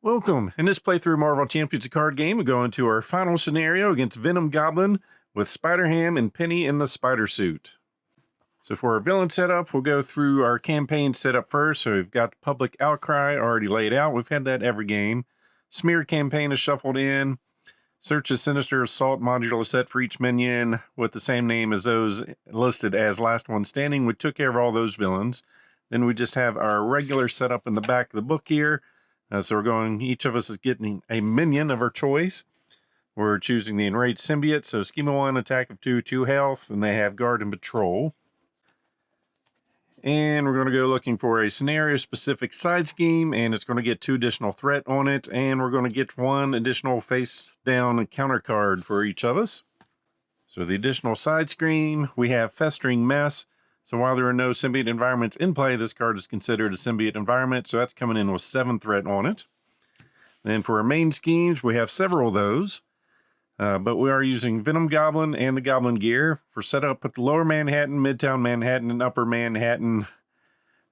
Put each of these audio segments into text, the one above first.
Welcome. In this playthrough Marvel Champions card game, we go into our final scenario against Venom Goblin with Spider-Ham and Penny in the spider suit. So for our villain setup, we'll go through our campaign setup first. So we've got Public Outcry already laid out. We've had that every game. Smear campaign is shuffled in. Search the Sinister Assault modular set for each minion with the same name as those listed as Last One Standing. We took care of all those villains. Then we just have our regular setup in the back of the book here. So we're going, each of us is getting a minion of our choice. We're choosing the Enraged Symbiote. So Schema 1, attack of 2, 2 health, and they have guard and patrol. And we're going to go looking for a scenario-specific side scheme, and it's going to get 2 additional threat on it, and we're going to get 1 additional face-down counter card for each of us. So the additional side scheme, we have Festering Mess. So while there are no symbiote environments in play, this card is considered a symbiote environment, so that's coming in with 7 threat on it. Then for our main schemes, we have several of those, but we are using Venom Goblin and the Goblin gear for setup. Put the Lower Manhattan, Midtown Manhattan, and Upper Manhattan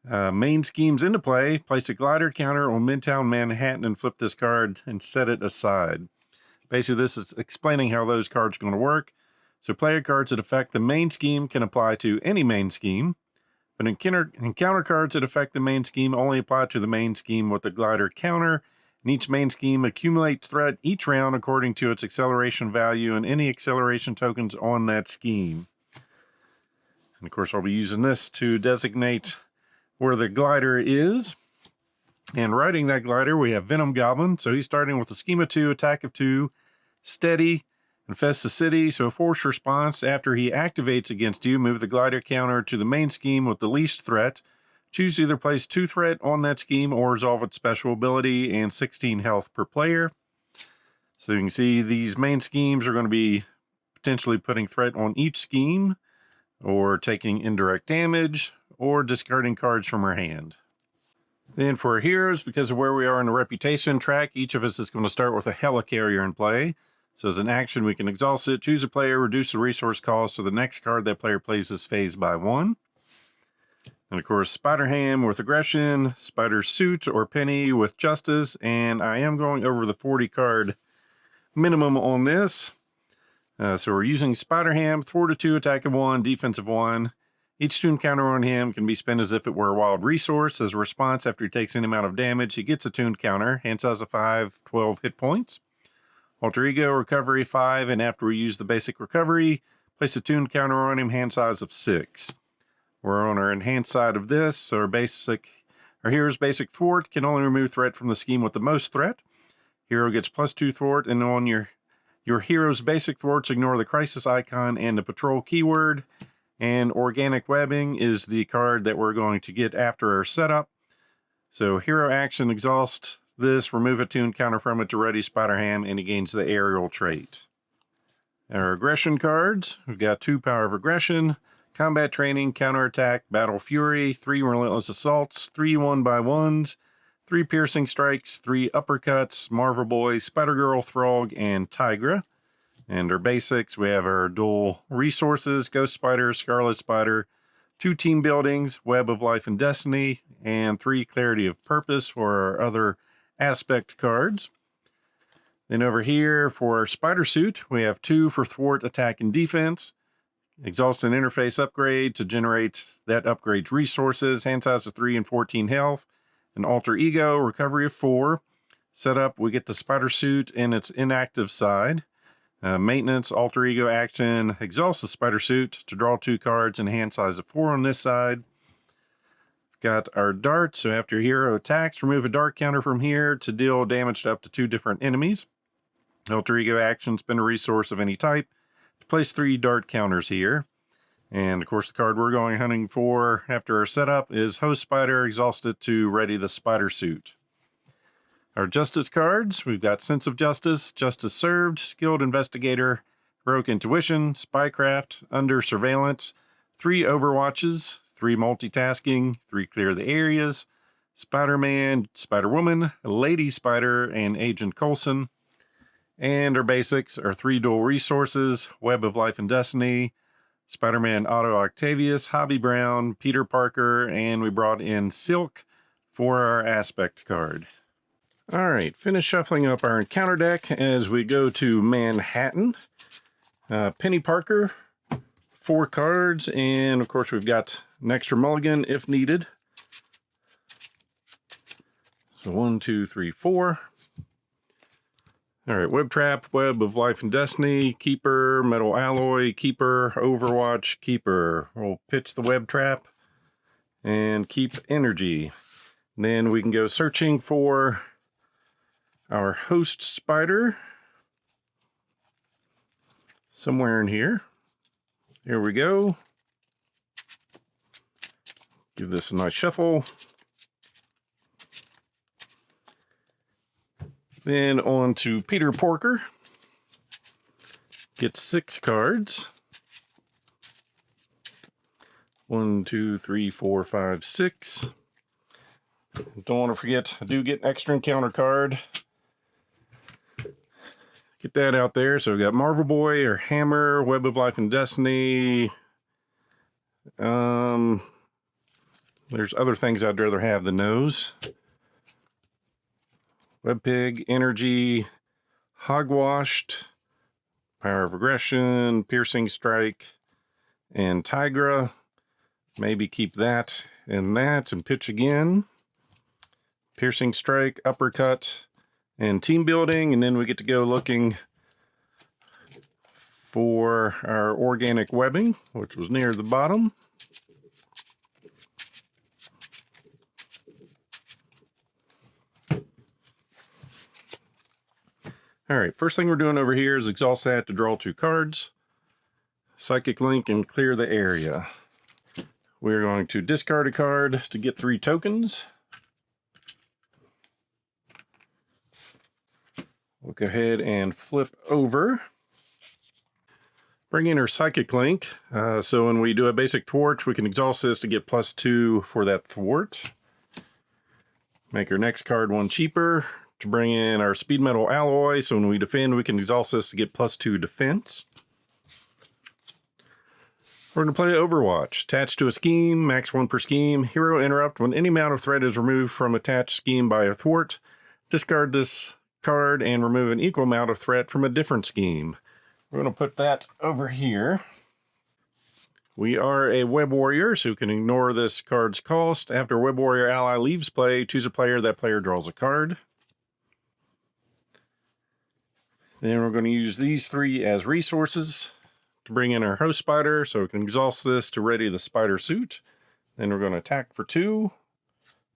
main schemes into play. Place a glider counter on Midtown Manhattan and flip this card and set it aside. Basically, this is explaining how those cards are going to work. So player cards that affect the main scheme can apply to any main scheme, but encounter cards that affect the main scheme only apply to the main scheme with the glider counter, and each main scheme accumulates threat each round according to its acceleration value and any acceleration tokens on that scheme. And of course, I'll be using this to designate where the glider is. And riding that glider, we have Venom Goblin. So he's starting with a Schema 2, attack of 2, steady, infest the city, so a force response. After he activates against you, move the glider counter to the main scheme with the least threat. Choose to either place 2 threat on that scheme or resolve its special ability, and 16 health per player. So you can see these main schemes are going to be potentially putting threat on each scheme, or taking indirect damage, or discarding cards from her hand. Then for our heroes, because of where we are in the reputation track, each of us is going to start with a helicarrier in play. So as an action, we can exhaust it, choose a player, reduce the resource cost, so the next card that player plays this phase by 1. And of course, Spider-Ham with aggression, Spider Suit or Penny with justice, and I am going over the 40 card minimum on this. So we're using Spider-Ham, Fortitude, attack of 1, defense of 1. Each tune counter on him can be spent as if it were a wild resource. As a response, after he takes any amount of damage, he gets a tuned counter, hand size of 5, 12 hit points. Alter Ego, recovery 5, and after we use the basic recovery, place a tuned counter on him, hand size of 6. We're on our enhanced side of this, so our hero's basic thwart can only remove threat from the scheme with the most threat. Hero gets +2 thwart, and on your hero's basic thwarts, ignore the crisis icon and the patrol keyword. And organic webbing is the card that we're going to get after our setup. So hero action, exhaust this, remove a tuned counter from it to ready Spider-Ham, and he gains the aerial trait. Our aggression cards, we've got 2 power of aggression, combat training, counterattack, battle fury, 3 relentless assaults, 3 1x1s, 3 piercing strikes, 3 uppercuts, Marvel Boy, Spider-Girl, Throg, and Tigra. And our basics, we have our dual resources, Ghost Spider, Scarlet Spider, 2 team buildings, Web of Life and Destiny, and 3 Clarity of Purpose for our other aspect cards. Then over here for our Spider Suit, we have 2 for thwart, attack, and defense. Exhaust an interface upgrade to generate that upgrade's resources, hand size of 3 and 14 health. An Alter Ego, recovery of 4. Setup, we get the Spider Suit in its inactive side. Maintenance, Alter Ego action, exhaust the Spider Suit to draw 2 cards and a hand size of 4 on this side. Got our dart, so after hero attacks, remove a dart counter from here to deal damage to up to 2 different enemies. Alter Ego action, spend a resource of any type to place 3 dart counters here. And of course, the card we're going hunting for after our setup is Host Spider, exhaust it to ready the Spider Suit. Our Justice cards, we've got Sense of Justice, Justice Served, Skilled Investigator, Heroic Intuition, Spycraft, Under Surveillance, 3 Overwatches, 3 Multitasking, 3 Clear the Areas, Spider-Man, Spider-Woman, Lady Spider, and Agent Coulson. And our basics are 3 dual resources, Web of Life and Destiny, Spider-Man Otto Octavius, Hobby Brown, Peter Parker, and we brought in Silk for our aspect card. All right, finish shuffling up our encounter deck as we go to Manhattan. Penny Parker, 4 cards, and of course we've got an extra mulligan if needed. So 1, 2, 3, 4. All right, Web Trap, Web of Life and Destiny, Keeper, Metal Alloy, Keeper, Overwatch, Keeper. We'll pitch the Web Trap and keep energy. Then we can go searching for our host spider. Somewhere in here. Here we go. Give this a nice shuffle. Then on to Peter Porker. Get 6 cards. 1, 2, 3, 4, 5, 6. Don't want to forget, I do get an extra encounter card. Get that out there. So we got Marvel Boy or Hammer, Web of Life and Destiny. There's other things I'd rather have than those. Web Pig, Energy, Hogwashed, Power of Aggression, Piercing Strike, and Tigra. Maybe keep that and pitch again. Piercing Strike, Uppercut, and Team Building. And then we get to go looking for our Organic Webbing, which was near the bottom. All right, first thing we're doing over here is exhaust that to draw 2 cards. Psychic Link and clear the area. We're going to discard a card to get 3 tokens. We'll go ahead and flip over. Bring in our Psychic Link. So when we do a basic thwart, we can exhaust this to get +2 for that thwart. Make our next card 1 cheaper to bring in our Speed Metal Alloy. So when we defend, we can exhaust this to get +2 defense. We're going to play Overwatch. Attached to a scheme, max 1 per scheme. Hero interrupt. When any amount of threat is removed from attached scheme by a thwart, discard this card and remove an equal amount of threat from a different scheme. We're going to put that over here. We are a Web Warrior, so we can ignore this card's cost. After a Web Warrior ally leaves play, choose a player. That player draws a card. Then we're going to use these 3 as resources to bring in our host spider, so we can exhaust this to ready the spider suit. Then we're going to attack for 2,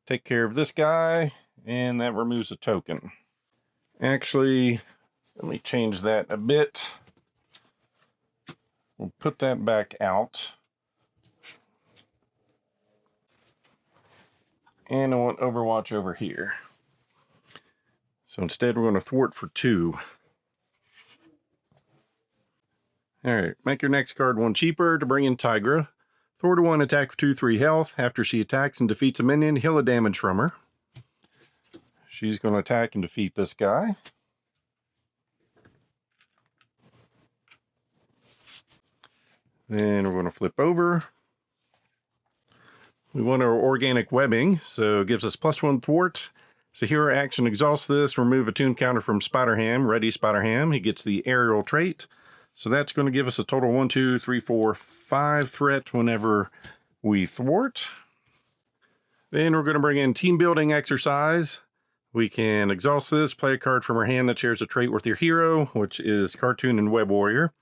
take care of this guy, and that removes a token. Actually, let me change that a bit. We'll put that back out. And I want Overwatch over here. So instead we're going to thwart for 2. Alright, make your next card 1 cheaper to bring in Tigra. Thwart 1, attack for 2, 3 health. After she attacks and defeats a minion, heal a damage from her. She's going to attack and defeat this guy. Then we're going to flip over. We want our Organic Webbing, so it gives us +1 thwart. So hero action, exhaust this, remove a tune counter from Spider-Ham, ready Spider-Ham. He gets the aerial trait. So that's going to give us a total 1, 2, 3, 4, 5 threat whenever we thwart. Then we're going to bring in Team Building Exercise. We can exhaust this, play a card from our hand that shares a trait with your hero, which is Cartoon and Web Warrior,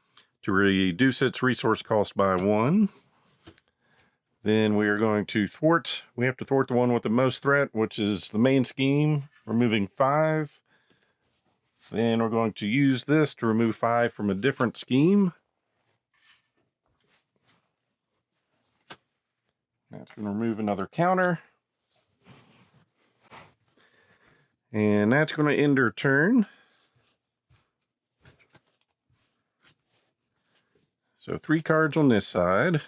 to reduce its resource cost by 1. Then we are going to thwart. We have to thwart the one with the most threat, which is the main scheme, removing 5. Then we're going to use this to remove 5 from a different scheme. That's going to remove another counter. And that's going to end our turn. So 3 cards on this side.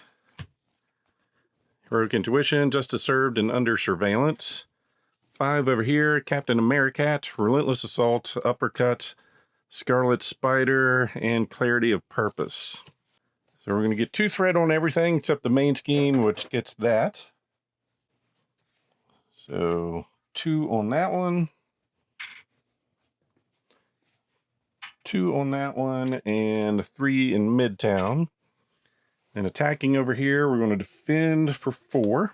Heroic Intuition, Justice Served, and Under Surveillance. 5 over here, Captain Americat, Relentless Assault, Uppercut, Scarlet Spider, and Clarity of Purpose. So we're going to get 2 threat on everything except the main scheme, which gets that. So 2 on that one. 2 on that one and 3 in Midtown. And attacking over here, we're going to defend for 4.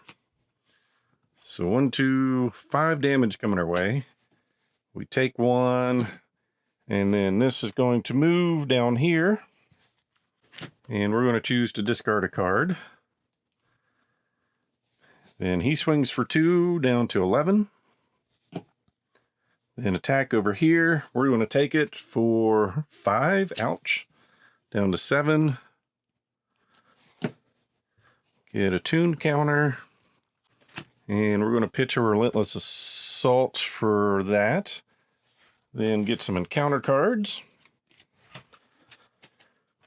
So 1, 2, 5 damage coming our way. We take 1, and then this is going to move down here. And we're going to choose to discard a card. Then he swings for 2 down to 11. Then attack over here. We're going to take it for 5. Ouch. Down to 7. Get a tune counter. And we're going to pitch a Relentless Assault for that. Then get some encounter cards.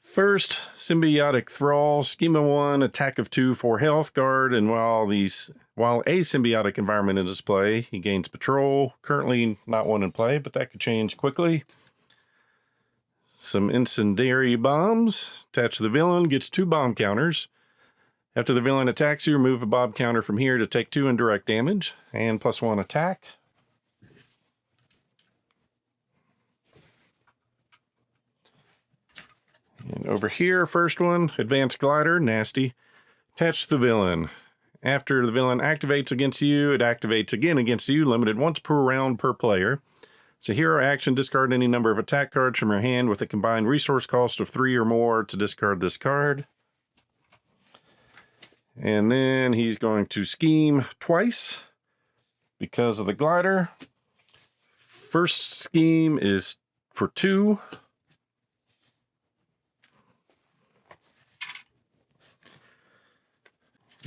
First, Symbiotic Thrall, Schema 1, attack of 2 for health guard, and while a symbiotic environment in display, he gains patrol. Currently not one in play, but that could change quickly. Some incendiary bombs. Attached to the villain, gets 2 bomb counters. After the villain attacks you, remove a bomb counter from here to take 2 indirect damage, and +1 attack. And over here, first one, Advanced Glider, nasty. Attach the villain. After the villain activates against you, it activates again against you, limited once per round per player. So hero action, discard any number of attack cards from your hand with a combined resource cost of 3 or more to discard this card. And then he's going to scheme twice because of the glider. First scheme is for 2.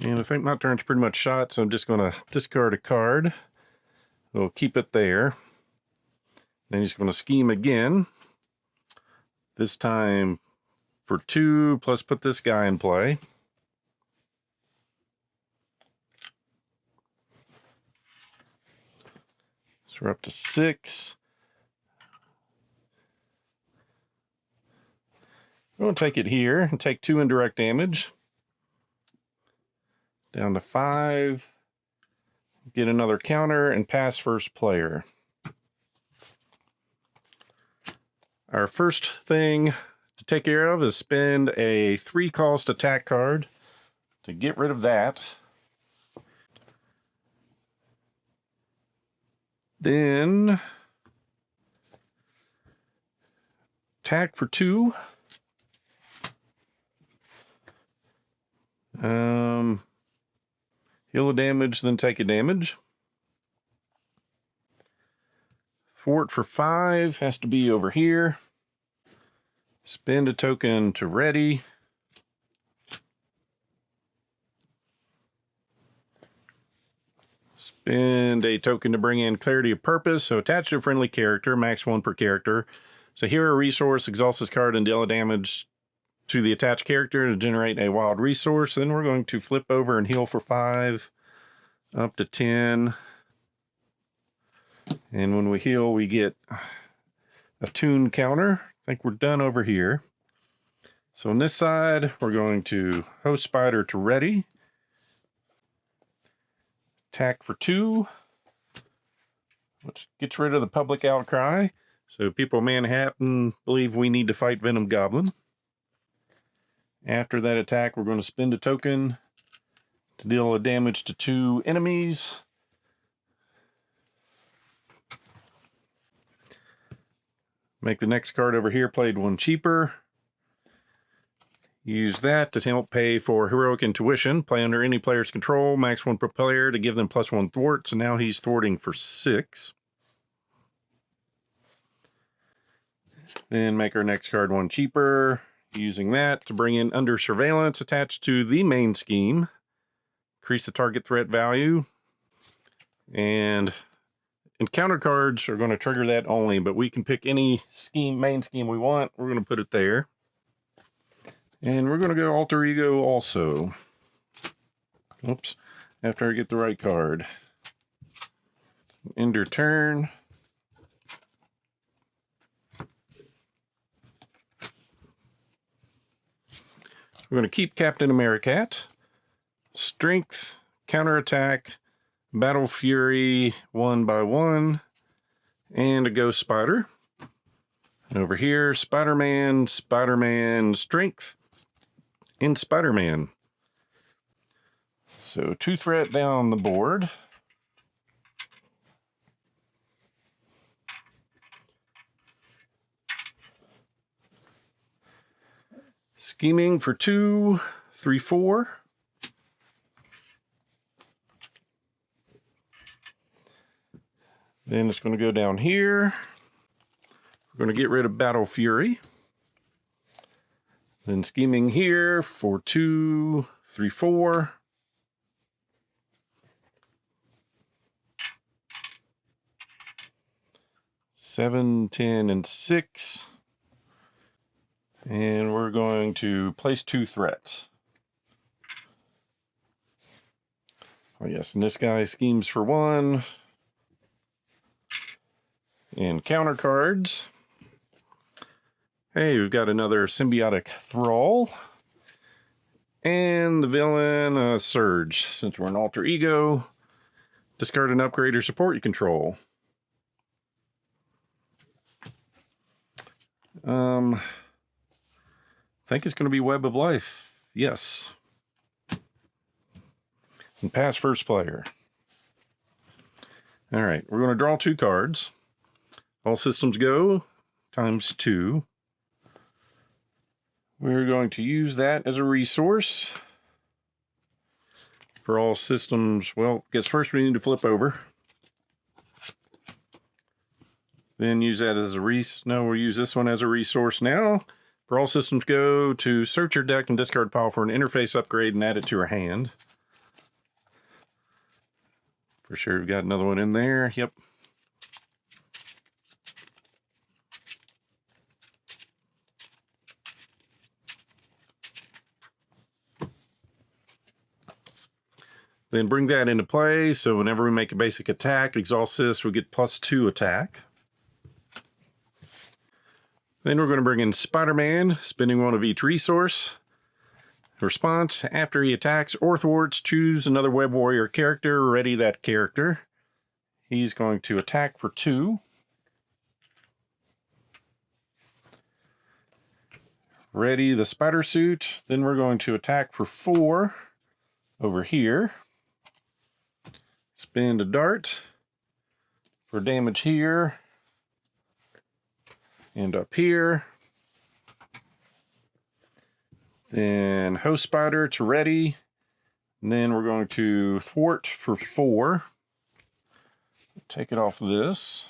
And I think my turn's pretty much shot, so I'm just going to discard a card. We'll keep it there. Then he's going to scheme again. This time for 2, plus put this guy in play. So we're up to 6. I'm going to take it here and take 2 indirect damage. Down to 5. Get another counter and pass first player. Our first thing to take care of is spend a 3-cost attack card to get rid of that. Then attack for 2. Heal a damage, then take a damage. Thwart for 5 has to be over here. Spend a token to ready. Spend a token to bring in Clarity of Purpose. So attach to a friendly character, max 1 per character. So hero resource, exhaust this card and deal damage to the attached character to generate a wild resource. Then we're going to flip over and heal for 5 up to 10. And when we heal, we get a tune counter. I think we're done over here. So on this side, we're going to Host Spider to ready. Attack for 2, which gets rid of the public outcry. So people in Manhattan believe we need to fight Venom Goblin. After that attack, we're going to spend a token to deal a damage to 2 enemies. Make the next card over here played 1 cheaper. Use that to help pay for Heroic Intuition. Play under any player's control, max 1 per player to give them +1 thwart. So now he's thwarting for 6. Then make our next card 1 cheaper. Using that to bring in Under Surveillance attached to the main scheme. Increase the target threat value. And encounter cards are going to trigger that only, but we can pick any main scheme we want. We're going to put it there. And we're going to go Alter Ego also. Oops. After I get the right card. End your turn. We're going to keep Captain Americat. Strength, counterattack, Battle Fury 1 by 1, and a Ghost Spider. Over here, Spider-Man, Spider-Man Strength, and Spider-Man. So 2 threat down the board. Scheming for 2, 3, 4. Then it's going to go down here. We're going to get rid of Battle Fury. Then scheming here for 2, 3, 4. Seven, 10, and 6. And we're going to place 2 threats. Oh yes, and this guy schemes for 1. And counter cards. Hey, we've got another symbiotic thrall. And the villain, Surge. Since we're an alter ego, discard an upgrade or support you control. I think it's going to be Web of Life. Yes. And pass first player. All right, we're going to draw 2 cards. All systems go times 2. We're going to use that as a resource for all systems. Well, I guess first we need to flip over. Then use that as a No, we'll use this one as a resource now. For all systems go to search your deck and discard pile for an interface upgrade and add it to your hand. For sure, we've got another one in there. Yep. Then bring that into play, so whenever we make a basic attack, exhaust this, we get +2 attack. Then we're going to bring in Spider-Man, spending 1 of each resource. Response, after he attacks or thwarts, choose another Web Warrior character, ready that character. He's going to attack for 2. Ready the spider suit, then we're going to attack for 4 over here. Spend a dart for damage here and up here. Then host spider to ready. And then we're going to thwart for 4. Take it off of this.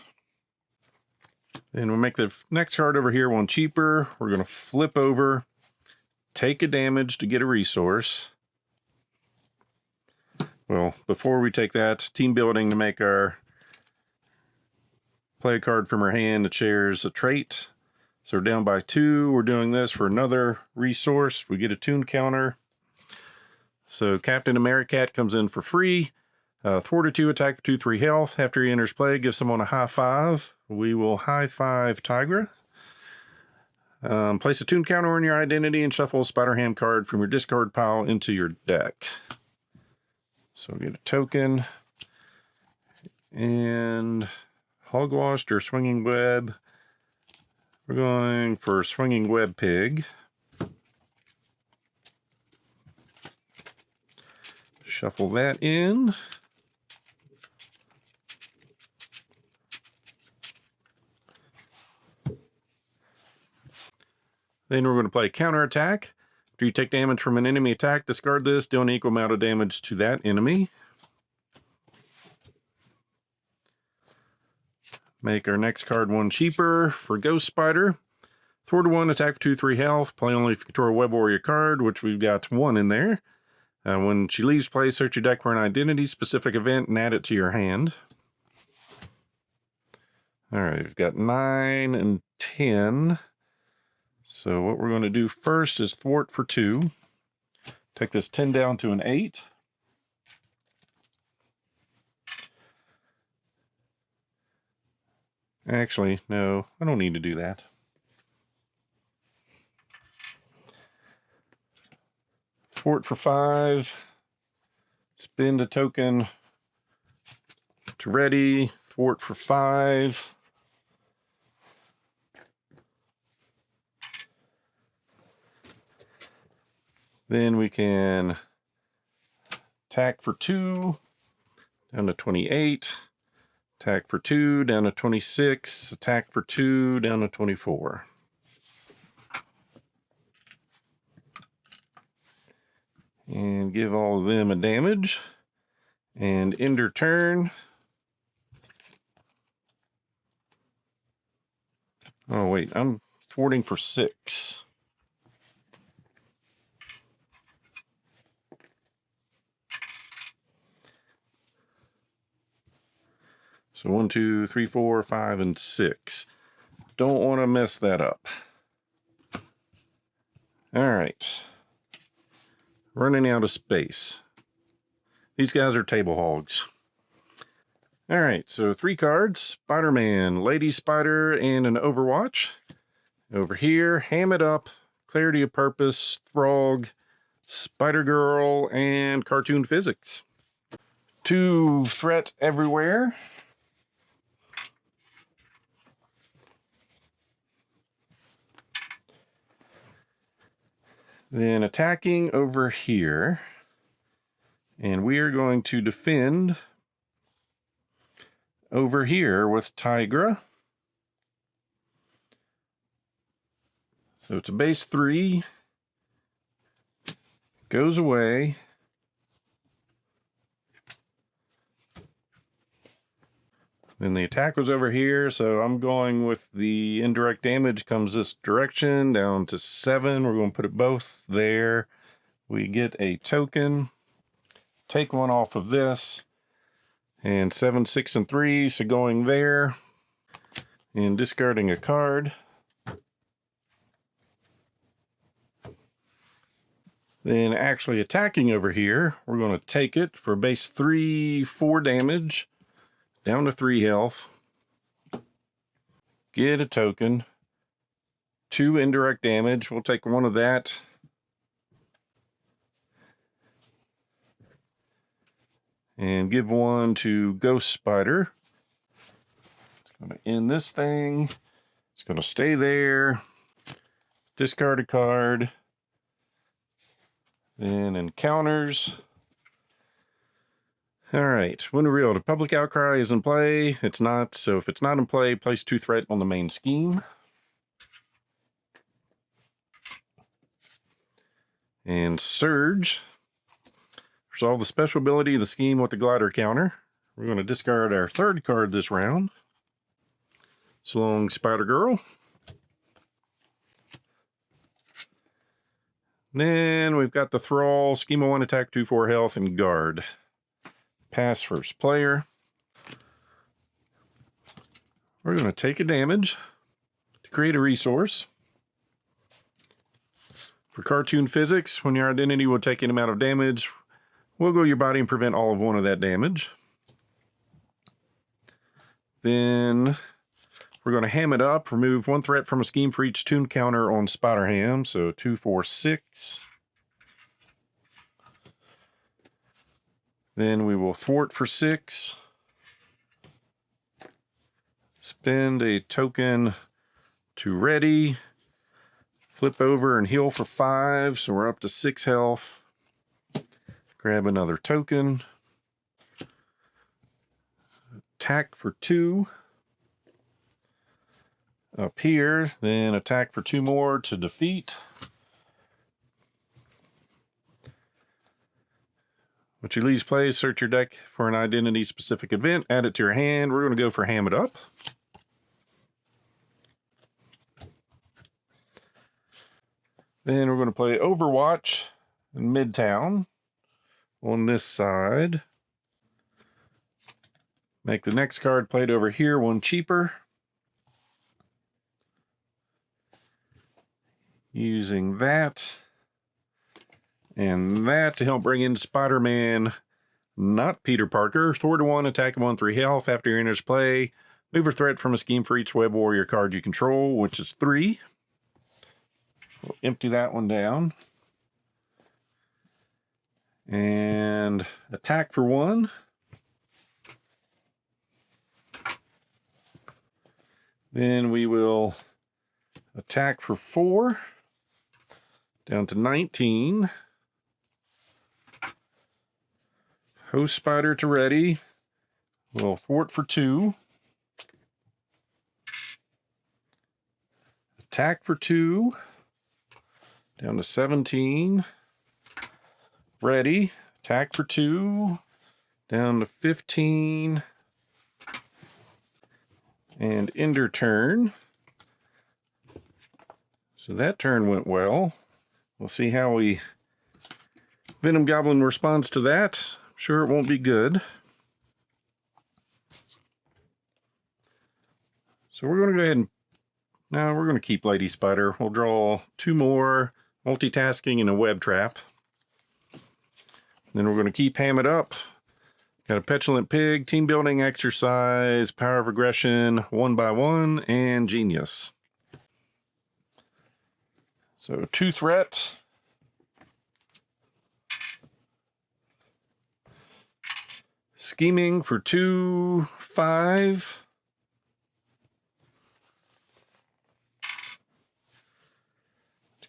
Then we'll make the next card over here 1 cheaper. We're going to flip over, take a damage to get a resource. Well, before we take that, team building to make our play a card from our hand that shares a trait. So we're down by 2. We're doing this for another resource. We get a tune counter. So Captain Americat comes in for free. Thwarted 2, attack for 2, 3 health. After he enters play, give someone a high 5. We will high 5 Tigra. Place a tune counter on your identity and shuffle a Spider-Ham card from your discard pile into your deck. So we get a token. And hogwashed or swinging web. We're going for swinging web pig. Shuffle that in. Then we're going to play counterattack. After you take damage from an enemy attack, discard this, deal an equal amount of damage to that enemy. Make our next card 1 cheaper for Ghost Spider. Thwart 1, attack for 2, 3 health. Play only if you control a Web Warrior card, which we've got 1 in there. When she leaves play, search your deck for an identity-specific event and add it to your hand. All right, we've got 9 and 10. So what we're going to do first is thwart for 2. Take this 10 down to an 8. Actually, no, I don't need to do that. Thwart for 5. Spend a token to ready. Thwart for 5. Then we can attack for 2, down to 28. Attack for 2, down to 26. Attack for 2, down to 24. And give all of them a damage. And end her turn. Oh, wait, I'm thwarting for 6. So 1, 2, 3, 4, 5, and 6. Don't want to mess that up. All right. Running out of space. These guys are table hogs. All right, so 3 cards. Spider-Man, Lady Spider, and an Overwatch. Over here, Ham It Up, Clarity of Purpose, Frog, Spider-Girl, and Cartoon Physics. 2 threat everywhere. Then attacking over here. And we are going to defend over here with Tigra. So it's a base 3. Goes away. Then the attack was over here, so I'm going with the indirect damage comes this direction, down to 7. We're going to put it both there. We get a token. Take one off of this. And 7, 6, and 3, so going there. And discarding a card. Then actually attacking over here, we're going to take it for base 3, 4 damage. Down to 3 health. Get a token. 2 indirect damage. We'll take one of that. And give one to Ghost Spider. It's going to end this thing. It's going to stay there. Discard a card. Then encounters. All right, when revealed, a public outcry is in play. It's not, so if it's not in play, place 2 threat on the main scheme. And Surge. Resolve the special ability of the scheme with the glider counter. We're going to discard our 3rd card this round. So long, Spider-Girl. Then we've got the Thrall, Scheme of 1, attack 2, 4 health, and guard. Pass first player. We're going to take a damage to create a resource. For Cartoon Physics, when your identity will take an amount of damage, we'll go your body and prevent all of 1 of that damage. Then we're going to ham it up, remove 1 threat from a scheme for each tune counter on Spider-Ham. So 2, 4, 6. Then we will thwart for 6. Spend a token to ready. Flip over and heal for 5. So we're up to 6 health. Grab another token. Attack for 2. Up here. Then attack for 2 more to defeat. What you least play, search your deck for an identity-specific event, add it to your hand. We're going to go for Ham It Up. Then we're going to play Overwatch in Midtown on this side. Make the next card played over here 1 cheaper. Using that. And that to help bring in Spider-Man, not Peter Parker. Thwart 1, attack 1, 3 health. After your enters play, move a threat from a scheme for each Web Warrior card you control, which is 3. We'll empty that one down. And attack for 1. Then we will attack for 4. Down to 19. Host Spider to ready. We'll thwart for 2. Attack for 2. Down to 17. Ready. Attack for 2. Down to 15. And ender turn. So that turn went well. We'll see how Venom Goblin responds to that. I'm sure it won't be good. So we're going to go ahead and... No, we're going to keep Lady Spider. We'll draw 2 more, multitasking and a web trap. Then we're going to keep Ham It Up. Got a Petulant Pig, Team Building Exercise, Power of Aggression, 1 by 1, and Genius. So 2 threat. Scheming for 2, 5.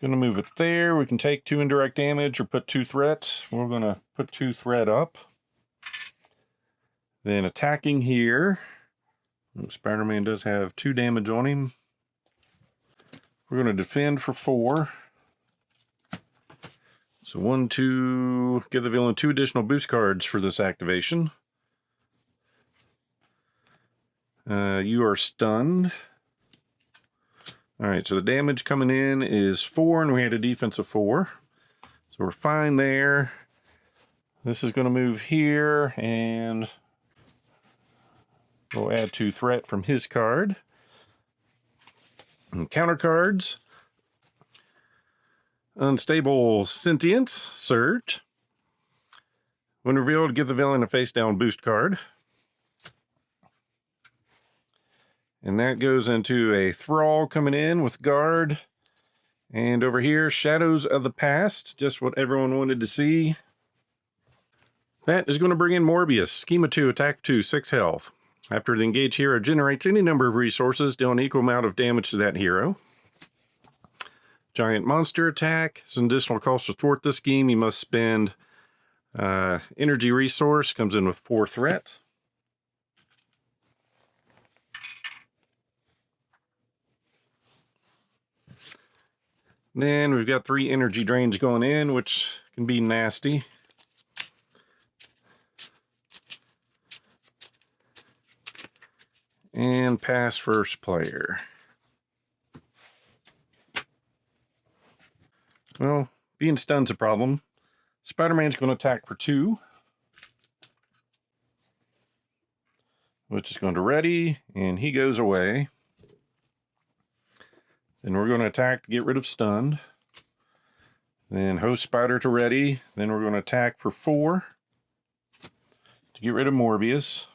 Going to move it there. We can take 2 indirect damage or put 2 threat. We're going to put 2 threat up. Then attacking here. Spider-Man does have 2 damage on him. We're going to defend for 4. So 1, 2. Give the villain 2 additional boost cards for this activation. You are stunned. Alright, so the damage coming in is 4, and we had a defense of 4. So we're fine there. This is going to move here, and we'll add 2 threat from his card. And counter cards. Unstable Sentience, Surge. When revealed, give the villain a face-down boost card. And that goes into a Thrall coming in with guard. And over here, Shadows of the Past. Just what everyone wanted to see. That is going to bring in Morbius. Schema 2, attack 2, 6 health. After the engaged hero generates any number of resources, deal an equal amount of damage to that hero. Giant monster attack. It's an additional cost to thwart this scheme. You must spend energy resource. Comes in with 4 threat. Then we've got 3 energy drains going in, which can be nasty. And pass first player. Well, being stun's a problem. Spider-Man's going to attack for 2. Which is going to ready, and he goes away. Then we're going to attack to get rid of stunned. Then host Spider to ready. Then we're going to attack for 4 to get rid of Morbius.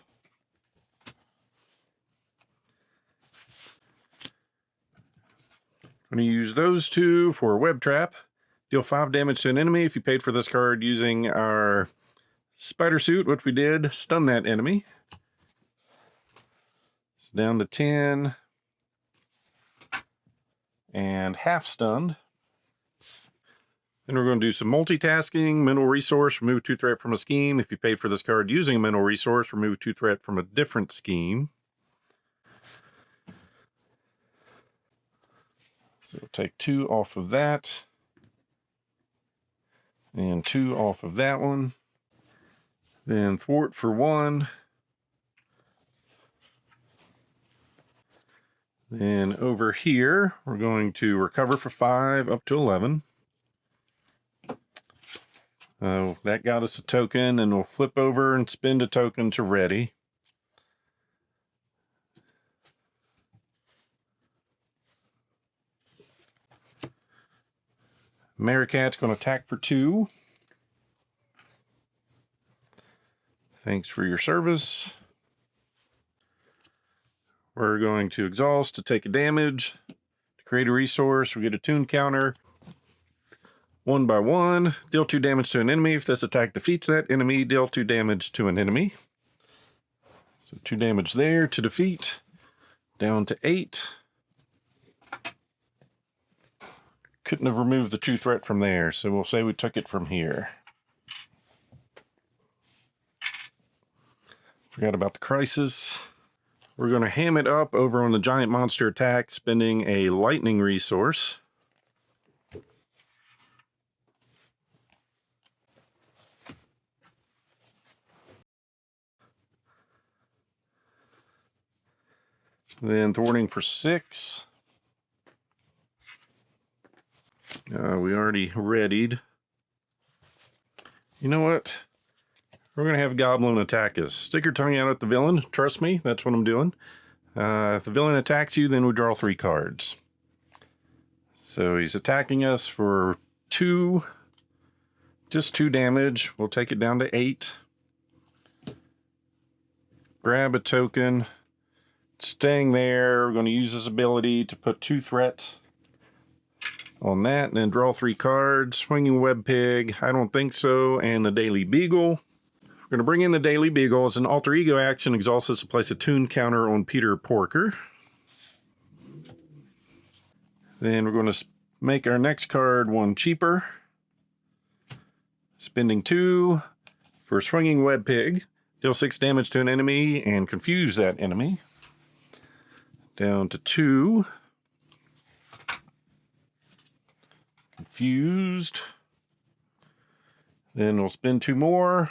I'm going to use those 2 for a web trap. Deal 5 damage to an enemy if you paid for this card using our spider suit, which we did. Stun that enemy. So down to 10. And half stunned. Then we're going to do some multitasking. Mental resource, remove 2 threat from a scheme. If you paid for this card using a mental resource, remove 2 threat from a different scheme. So we'll take 2 off of that. And 2 off of that one. Then thwart for 1. Then over here, we're going to recover for 5 up to 11. That got us a token, and we'll flip over and spend a token to ready. Maricat's going to attack for 2. Thanks for your service. We're going to exhaust to take a damage. To create a resource, we get a tune counter. 1 by 1. Deal 2 damage to an enemy. If this attack defeats that enemy, deal 2 damage to an enemy. So 2 damage there to defeat. Down to 8. Couldn't have removed the 2 threat from there, so we'll say we took it from here. Forgot about the crisis. We're going to ham it up over on the giant monster attack, spending a lightning resource. Then thwarting for 6. We already readied. You know what? We're going to have Goblin attack us. Stick your tongue out at the villain. Trust me, that's what I'm doing. If the villain attacks you, then we draw 3 cards. So he's attacking us for 2. Just 2 damage. We'll take it down to 8. Grab a token. Staying there, we're going to use his ability to put 2 threat on that, and then draw 3 cards. Swinging Web Pig, I don't think so, and the Daily Beagle. We're going to bring in the Daily Beagle as an alter ego action. Exhausts us to place a tune counter on Peter Porker. Then we're going to make our next card 1 cheaper. Spending 2 for Swinging Web Pig. Deal 6 damage to an enemy and confuse that enemy. Down to 2. Confused. Then we'll spend 2 more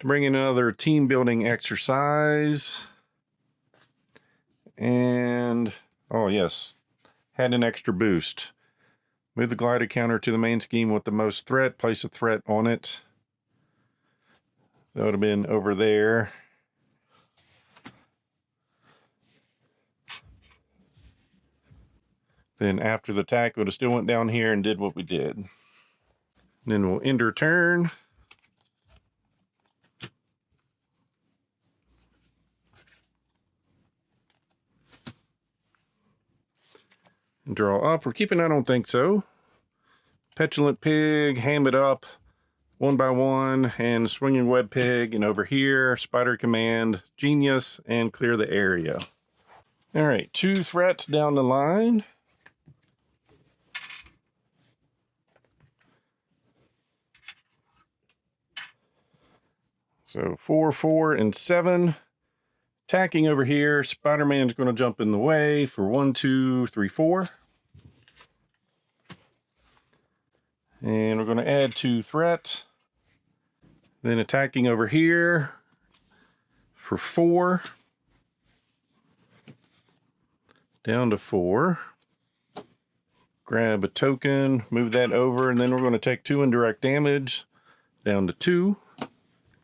to bring in another team building exercise. And, oh yes, had an extra boost. Move the glider counter to the main scheme with the most threat. Place a threat on it. That would have been over there. Then after the attack, would have still went down here and did what we did. And then we'll end our turn. And draw up. We're keeping, I don't think so. Petulant Pig, ham it up 1 by 1, and Swinging Web Pig, and over here, Spider Command, Genius, and clear the area. All right, 2 threats down the line. So 4, 4, and 7. Attacking over here. Spider-Man's going to jump in the way for 1, 2, 3, 4. And we're going to add 2 threat. Then attacking over here for 4. Down to 4. Grab a token, move that over, and then we're going to take 2 indirect damage. Down to 2.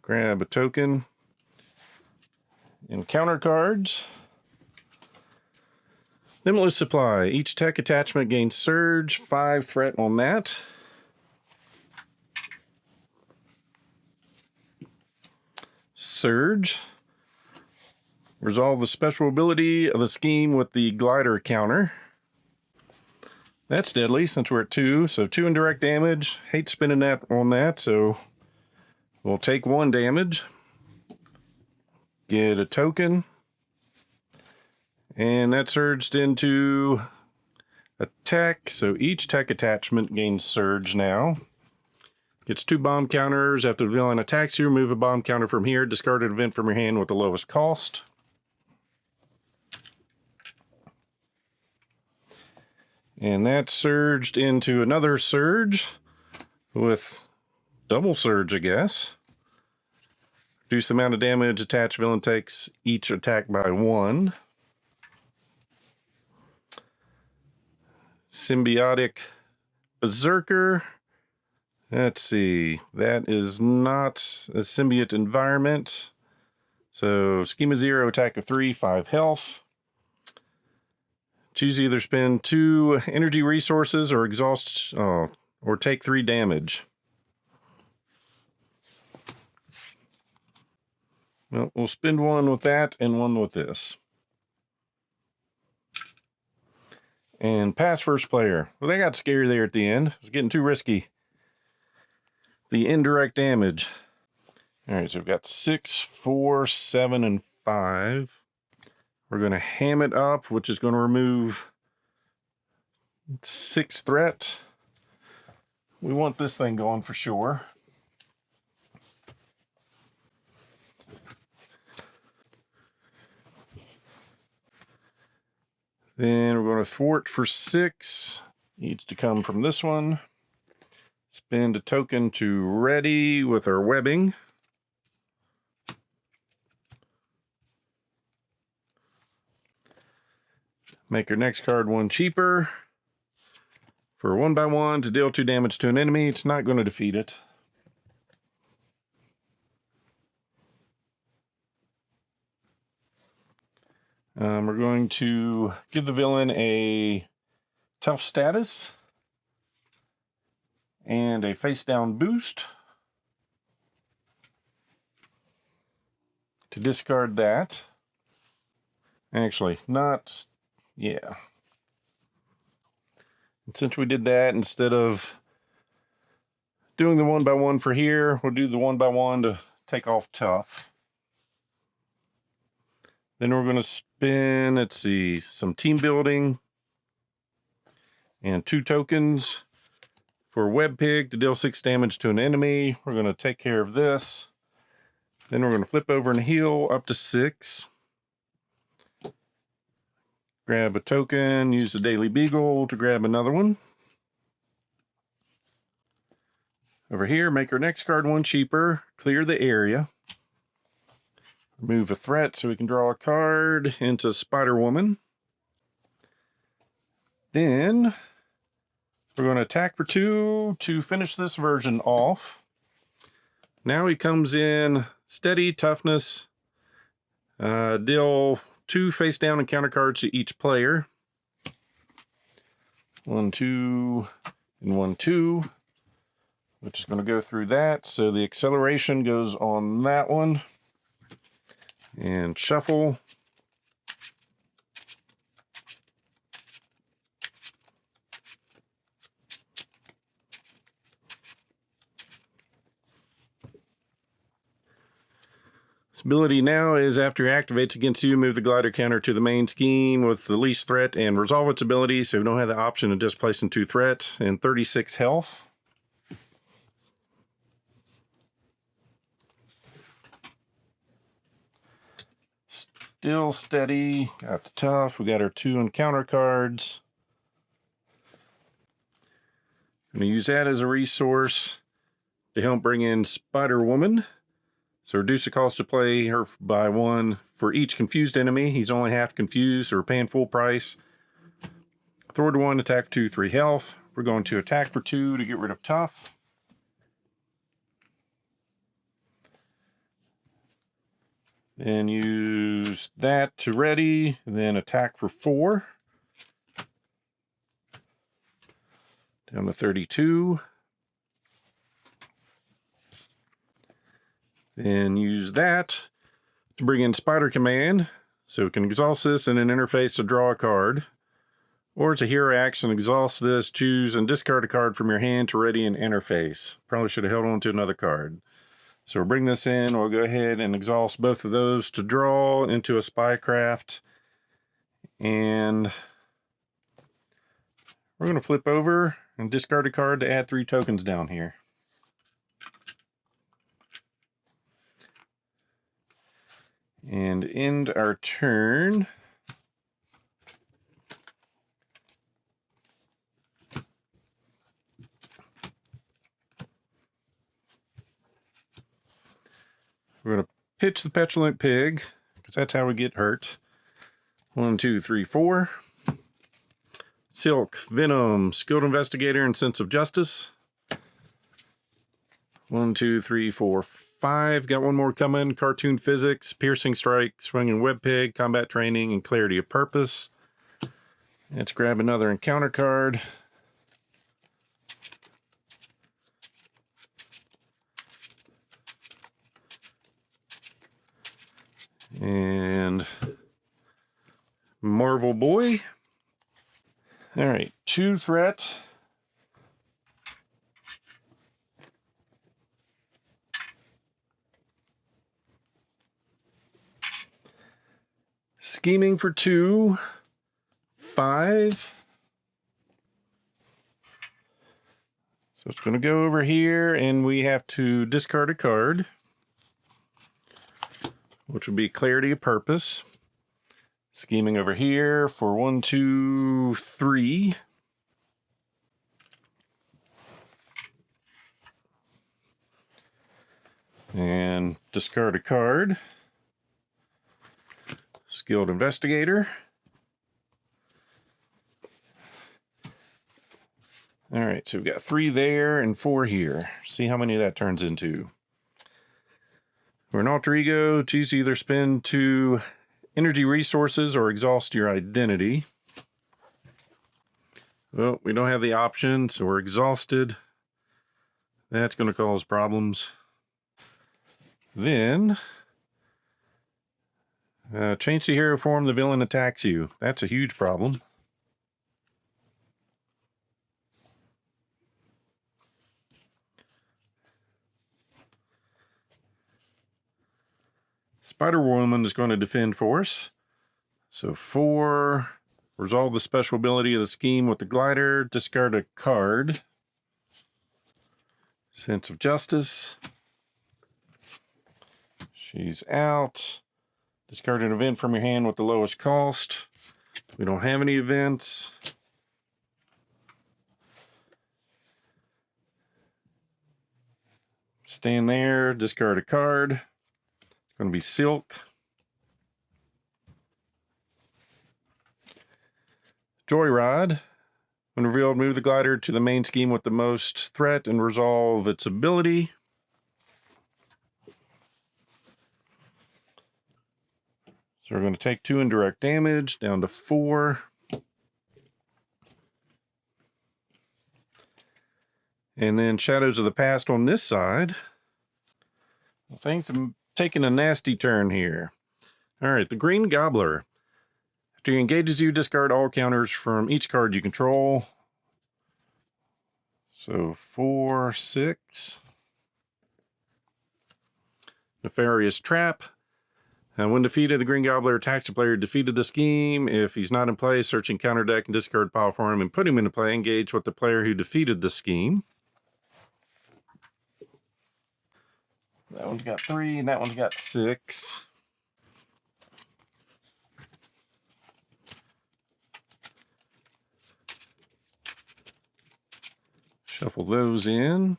Grab a token. And counter cards. Limitless Supply. Each tech attachment gains Surge. 5 threat on that. Surge. Resolve the special ability of the scheme with the glider counter. That's deadly since we're at 2. So 2 indirect damage. Hate spending that on that, so we'll take 1 damage. Get a token. And that surged into a tech. So each tech attachment gains surge now. Gets 2 bomb counters. After the villain attacks you, remove a bomb counter from here. Discard an event from your hand with the lowest cost. And that surged into another surge with double surge, I guess. Reduce the amount of damage attached villain takes each attack by 1. Symbiotic Berserker. Let's see. That is not a symbiote environment. So Schema 0, attack of 3, 5 health. Choose either spend 2 energy resources or exhaust, or take 3 damage. Well, we'll spend 1 with that and 1 with this. And pass first player. Well, they got scary there at the end. It was getting too risky. The indirect damage. All right, so we've got 6, 4, 7, and 5. We're going to ham it up, which is going to remove 6 threat. We want this thing going for sure. Then we're going to thwart for 6. Needs to come from this one. Spend a token to ready with our webbing. Make our next card 1 cheaper. For 1/1 to deal 2 damage to an enemy. It's not going to defeat it. We're going to give the villain a tough status and a face down boost to discard that. Actually, not, yeah. And since we did that, instead of doing the 1/1 for here, we'll do the 1/1 to take off tough. Then we're going to spin, let's see, some team building and 2 tokens for Web Pig to deal 6 damage to an enemy. We're going to take care of this. Then we're going to flip over and heal up to 6. Grab a token, use the Daily Beagle to grab another one. Over here, make our next card 1 cheaper, clear the area. Remove a threat so we can draw a card into Spider-Woman. Then we're going to attack for 2 to finish this version off. Now he comes in steady, toughness, deal 2 face down and counter cards to each player. 1, 2, and 1, 2. Which is going to go through that. So the acceleration goes on that one. And shuffle. This ability now is after it activates against you, move the glider counter to the main scheme with the least threat and resolve its ability, so we don't have the option of displacing 2 threat and 36 health. Still steady, got the tough, we got our 2 encounter cards. I'm going to use that as a resource to help bring in Spider-Woman. So reduce the cost to play her by 1 for each confused enemy. He's only half confused, so we're paying full price. Thwart 1, attack 2, 3 health. We're going to attack for 2 to get rid of tough. Then use that to ready, then attack for 4. Down to 32. Then use that to bring in Spider Command, so we can exhaust this in an interface to draw a card. Or it's a hero action, exhaust this, choose and discard a card from your hand to ready an interface. Probably should have held on to another card. So we'll bring this in, we'll go ahead and exhaust both of those to draw into a Spycraft. And we're going to flip over and discard a card to add 3 tokens down here. And end our turn. We're going to pitch the Petulant Pig, because that's how we get hurt. 1, 2, 3, 4. Silk, Venom, Skilled Investigator, and Sense of Justice. 1, 2, 3, 4, 5. Got one more coming. Cartoon Physics, Piercing Strike, Swinging Web Pig, Combat Training, and Clarity of Purpose. Let's grab another encounter card. And Marvel Boy. All right, 2 threat. Scheming for 2, 5. So it's going to go over here, and we have to discard a card, which would be Clarity of Purpose. Scheming over here for 1, 2, 3. And discard a card. Skilled Investigator. All right, so we've got 3 there and 4 here. See how many that turns into. For an alter ego, choose to either spend 2 energy resources or exhaust your identity. Well, we don't have the option, so we're exhausted. That's going to cause problems. Then, change to hero form, the villain attacks you. That's a huge problem. Spider-Woman is going to defend for us. So 4, resolve the special ability of the scheme with the glider, discard a card. Sense of Justice. She's out. Discard an event from your hand with the lowest cost. We don't have any events. Stand there, discard a card. It's going to be Silk. Joyride. When revealed, move the glider to the main scheme with the most threat and resolve its ability. So we're going to take 2 indirect damage, down to 4. And then Shadows of the Past on this side. Well, things are taking a nasty turn here. All right, the Green Gobbler. After he engages you, discard all counters from each card you control. So 4, 6. Nefarious Trap. When defeated, the Green Gobbler attacks the player who defeated the scheme. If he's not in play, search in counter deck and discard pile for him and put him into play. Engage with the player who defeated the scheme. That one's got 3 and that one's got 6. Shuffle those in.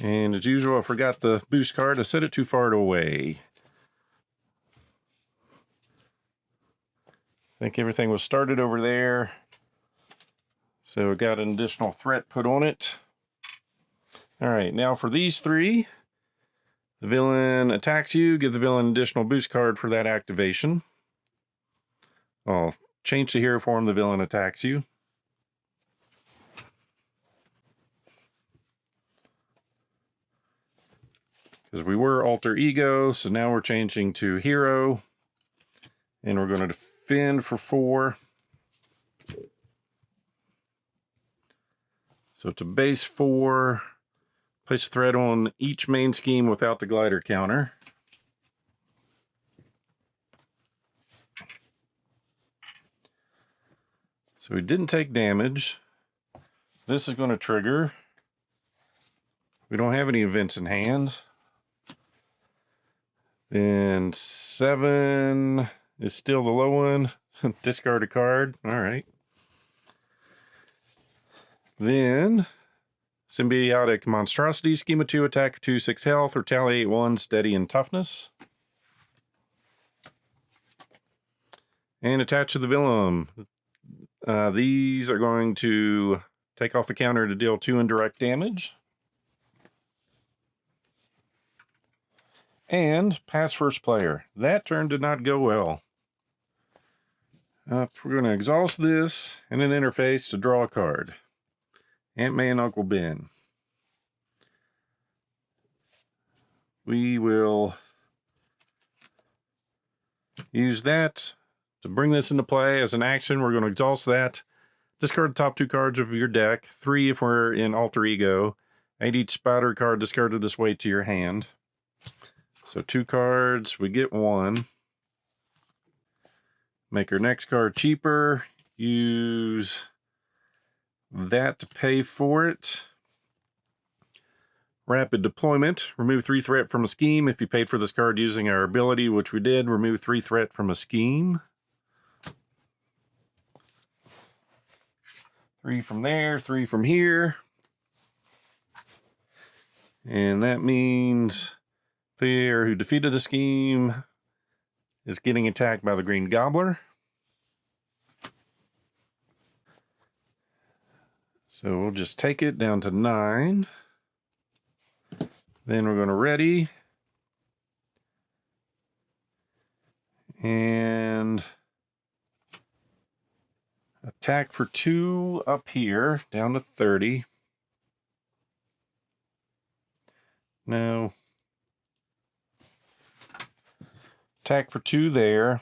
And as usual, I forgot the boost card. I set it too far away. I think everything was started over there. So we got an additional threat put on it. All right, now for these 3, the villain attacks you. Give the villain an additional boost card for that activation. I'll change the hero form, the villain attacks you. Because we were alter ego, so now we're changing to hero. And we're going to defend for 4. So it's a base 4. Place a threat on each main scheme without the glider counter. So we didn't take damage. This is going to trigger. We don't have any events in hand. Then 7 is still the low one. Discard a card. All right. Then Symbiotic Monstrosity, Schema 2, attack 2, 6 health, retaliate 1, steady and toughness. And attach to the villain. These are going to take off the counter to deal 2 indirect damage. And pass first player. That turn did not go well. We're going to exhaust this and an interface to draw a card. Aunt May and Uncle Ben. We will use that to bring this into play as an action. We're going to exhaust that. Discard the top 2 cards of your deck. 3 if we're in alter ego. Add each spider card discarded this way to your hand. So 2 cards, we get 1. Make our next card cheaper. Use that to pay for it. Rapid deployment. Remove 3 threat from a scheme. If you paid for this card using our ability, which we did, remove 3 threat from a scheme. 3 from there, 3 from here. And that means player who defeated the scheme is getting attacked by the Green Gobbler. So we'll just take it down to 9. Then we're going to ready. And attack for 2 up here, down to 30. No. Attack for 2 there.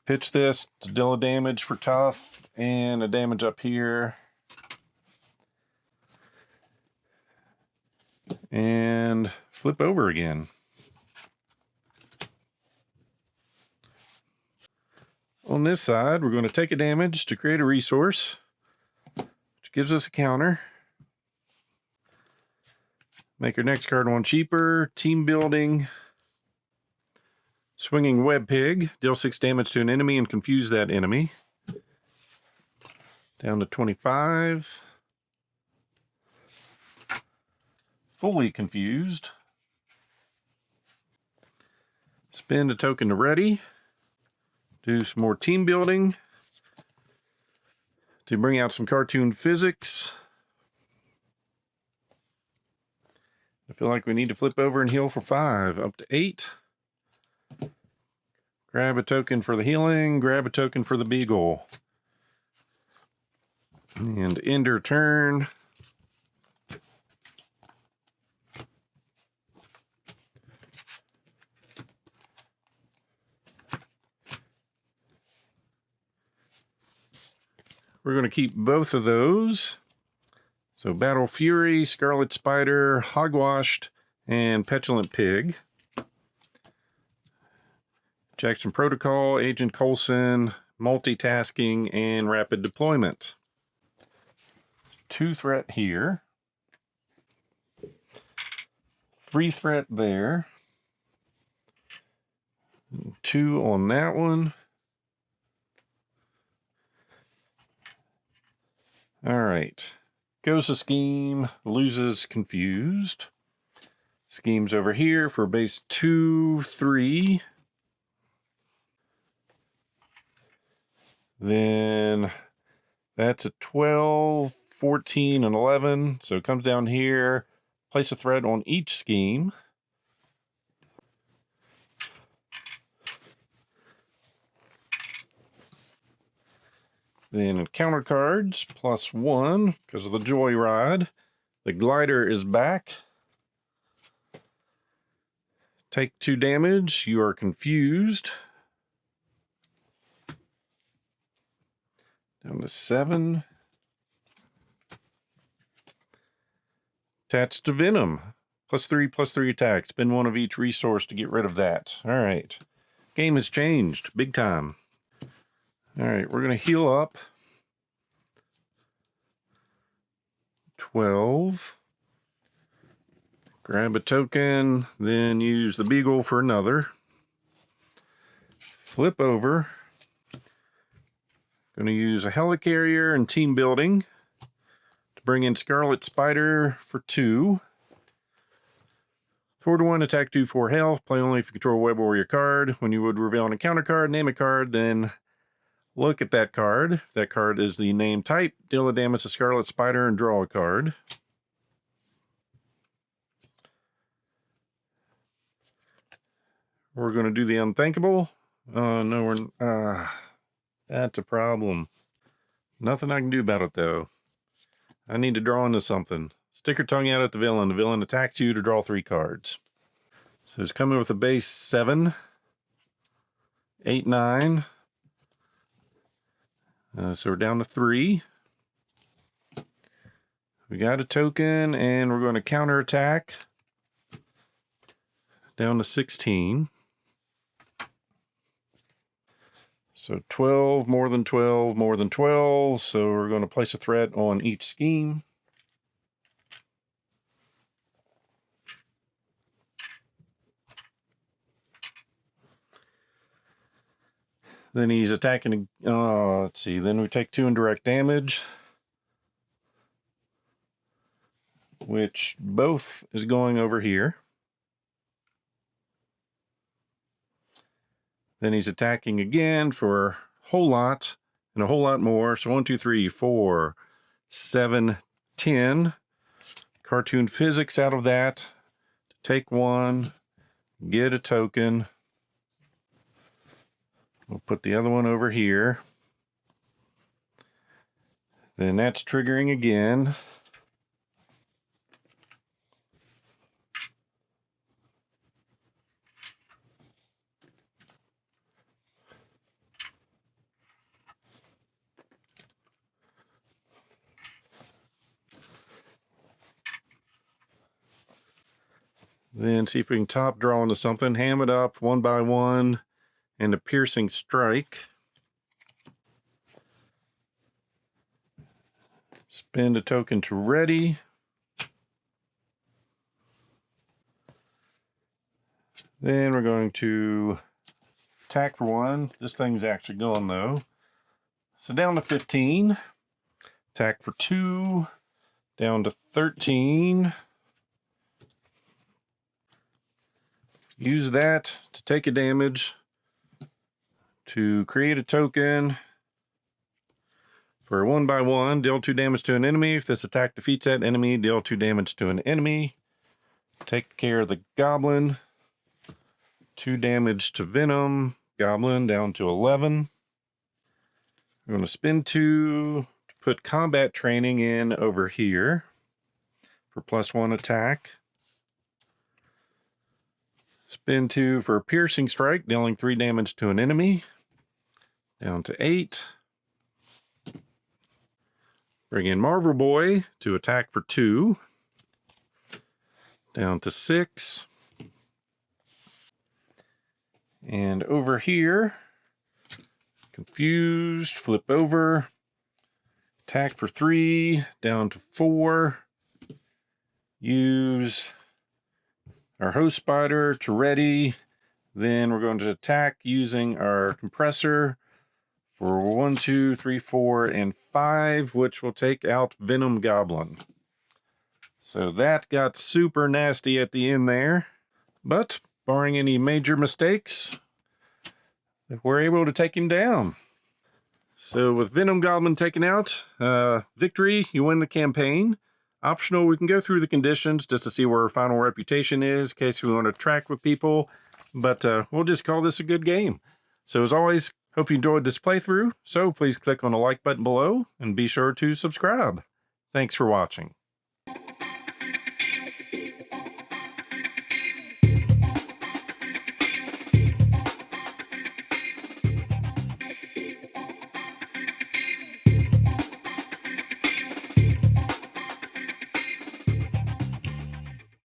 Pitch this to deal a damage for tough and a damage up here. And flip over again. On this side, we're going to take a damage to create a resource, which gives us a counter. Make our next card 1 cheaper. Team building. Swinging Web Pig. Deal 6 damage to an enemy and confuse that enemy. Down to 25. Fully confused. Spend a token to ready. Do some more team building to bring out some cartoon physics. I feel like we need to flip over and heal for 5, up to 8. Grab a token for the healing, grab a token for the beagle. And end our turn. We're going to keep both of those. So Battle Fury, Scarlet Spider, Hogwashed, and Petulant Pig. Jackson Protocol, Agent Coulson, Multitasking, and Rapid Deployment. 2 threat here. 3 threat there. 2 on that one. All right. Goes to scheme, loses confused. Scheme's over here for base 2, 3. Then that's a 12, 14, and 11. So it comes down here. Place a threat on each scheme. Then encounter cards, +1 because of the Joyride. The glider is back. Take 2 damage. You are confused. Down to 7. Attached to Venom. +3/+3 attack. Spend 1 of each resource to get rid of that. All right. Game has changed. Big time. All right, we're going to heal up. 12. Grab a token, then use the Beagle for another. Flip over. Going to use a Helicarrier and Team Building to bring in Scarlet Spider for 2. 4/1, attack 2 for health. Play only if you control a Web Warrior card. When you would reveal an encounter card, name a card, then look at that card. If that card is the name type, deal a damage to Scarlet Spider and draw a card. We're going to do the unthinkable. No, that's a problem. Nothing I can do about it, though. I need to draw into something. Stick your tongue out at the villain. The villain attacks you to draw 3 cards. So it's coming with a base 7, 8, 9. So we're down to 3. We got a token, and we're going to counterattack. Down to 16. So 12, more than 12, more than 12. So we're going to place a threat on each scheme. Then he's attacking, let's see, then we take 2 indirect damage, which both is going over here. Then he's attacking again for a whole lot and a whole lot more. So 1, 2, 3, 4, 7, 10. Cartoon physics out of that. Take 1, get a token. We'll put the other one over here. Then that's triggering again. Then see if we can top draw into something. Ham it up 1 by 1 and a piercing strike. Spend a token to ready. Then we're going to attack for 1. This thing's actually going though. So down to 15. Attack for 2. Down to 13. Use that to take a damage, to create a token for 1 by 1, deal 2 damage to an enemy. If this attack defeats that enemy, deal 2 damage to an enemy. Take care of the Goblin. 2 damage to Venom Goblin, down to 11. We're going to spend 2 to put combat training in over here for +1 attack. Spin 2 for a piercing strike, dealing 3 damage to an enemy. Down to 8. Bring in Marvel Boy to attack for 2. Down to 6. And over here, confused, flip over. Attack for 3, down to 4. Use our host spider to ready. Then we're going to attack using our compressor for 1, 2, 3, 4, and 5, which will take out Venom Goblin. So that got super nasty at the end there. But barring any major mistakes, we're able to take him down. So with Venom Goblin taken out, victory, you win the campaign. Optional, we can go through the conditions just to see where our final reputation is in case we want to track with people. But we'll just call this a good game. So as always, hope you enjoyed this playthrough. So please click on the like button below and be sure to subscribe. Thanks for watching.